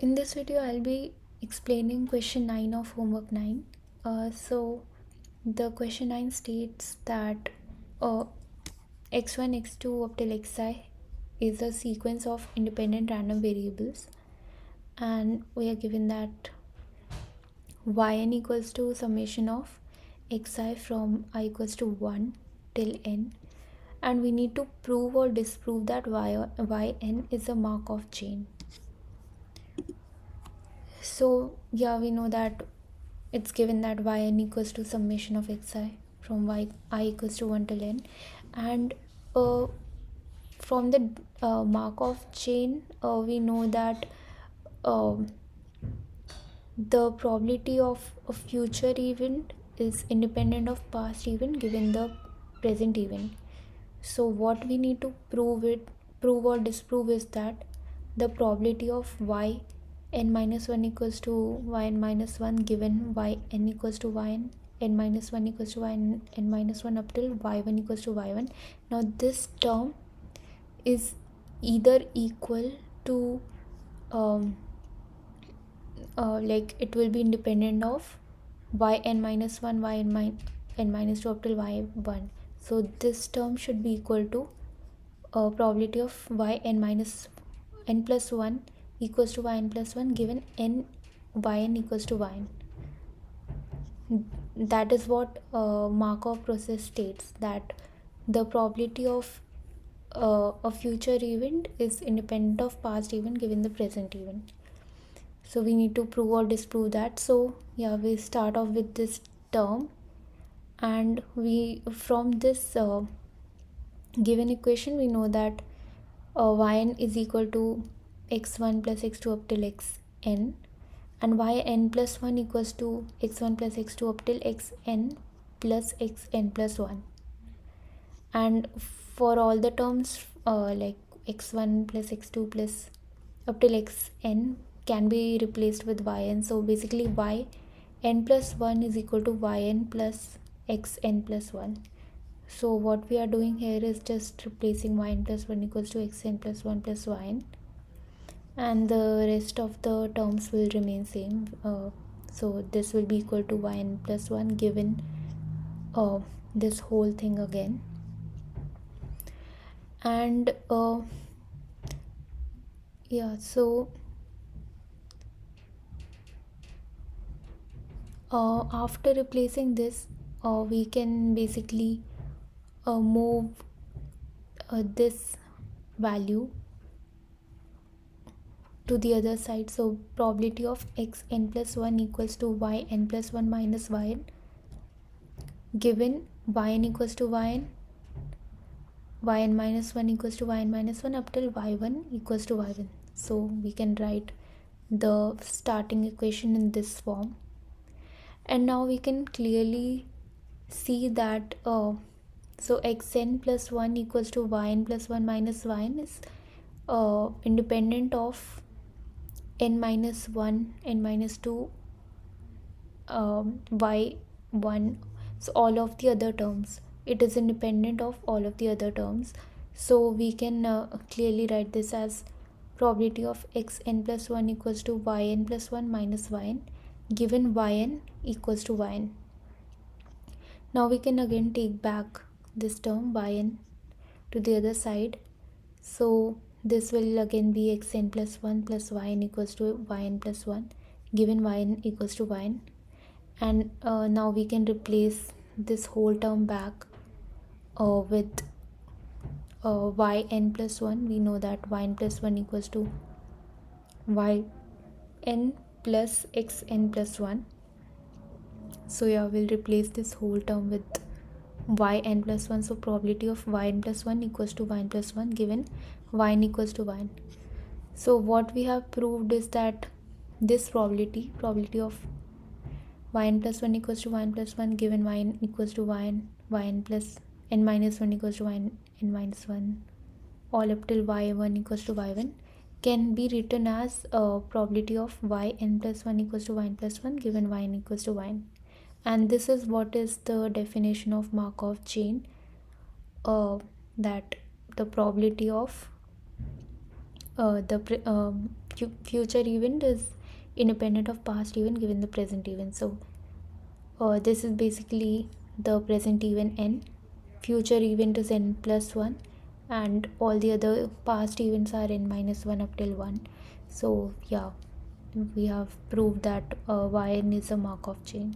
In this video, I'll be explaining question 9 of homework 9. So the question 9 states that uh, x1, x2 up till xi is a sequence of independent random variables, and we are given that yn equals to summation of xi from I equals to 1 till n, and we need to prove or disprove that yn is a Markov chain. So yeah, we know that it's given that yn equals to summation of xi from I equals to 1 till n, and uh, from the Markov chain we know that the probability of a future event is independent of past event given the present event. So what we need to prove or disprove is that the probability of yn minus 1 equals to yn minus 1 given yn equals to yn n minus 1 equals to yn n minus 1 up till y1 equals to y1. Now this term is either equal to like it will be independent of yn minus 1 n minus 2 up till y1. So this term should be equal to probability of yn minus n plus 1 equals to yn plus 1 given yn equals to yn. That is what Markov process states, that the probability of a future event is independent of past event given the present event. So we need to prove or disprove that. So yeah, we start off with this term, and we from this given equation we know that yn is equal to x1 plus x2 up till xn, and yn plus 1 equals to x1 plus x2 up till xn plus xn plus 1. And for all the terms like x1 plus x2 plus up till xn can be replaced with yn. So basically yn plus 1 is equal to yn plus xn plus 1. So what we are doing here is just replacing yn plus 1 equals to xn plus 1 plus yn, and the rest of the terms will remain same. So this will be equal to yn plus 1 given this whole thing again. And yeah, so after replacing this we can basically move this value to the other side. So probability of xn plus 1 equals to yn plus 1 minus yn given yn equals to yn minus 1 equals to yn minus 1 up till y1 equals to y1. So we can write the starting equation in this form, and now we can clearly see that so xn plus 1 equals to yn plus 1 minus yn is independent of n minus 1, n minus 2, y1. So all of the other terms, it is independent of all of the other terms. So we can clearly write this as probability of xn plus 1 equals to yn plus 1 minus yn given yn equals to yn. Now we can again take back this term yn to the other side. So this will again be xn plus 1 plus yn equals to yn plus 1 given yn equals to yn. And now we can replace this whole term back with yn plus 1. We know that yn plus 1 equals to yn plus xn plus 1. So yeah, we'll replace this whole term with yn plus 1. So probability of yn plus 1 equals to yn plus 1 given yn equals to yn. So what we have proved is that this probability of yn plus 1 equals to yn plus 1 given yn equals to yn plus n minus 1 equals to yn n minus 1 all up till y1 equals to y1 can be written as probability of yn plus 1 equals to yn plus 1 given yn equals to yn. And this is what is the definition of Markov chain, that the probability of future event is independent of past event given the present event. So this is basically the present event n, future event is n plus 1, and all the other past events are n minus 1 up till 1. So yeah, we have proved that yn is a Markov chain.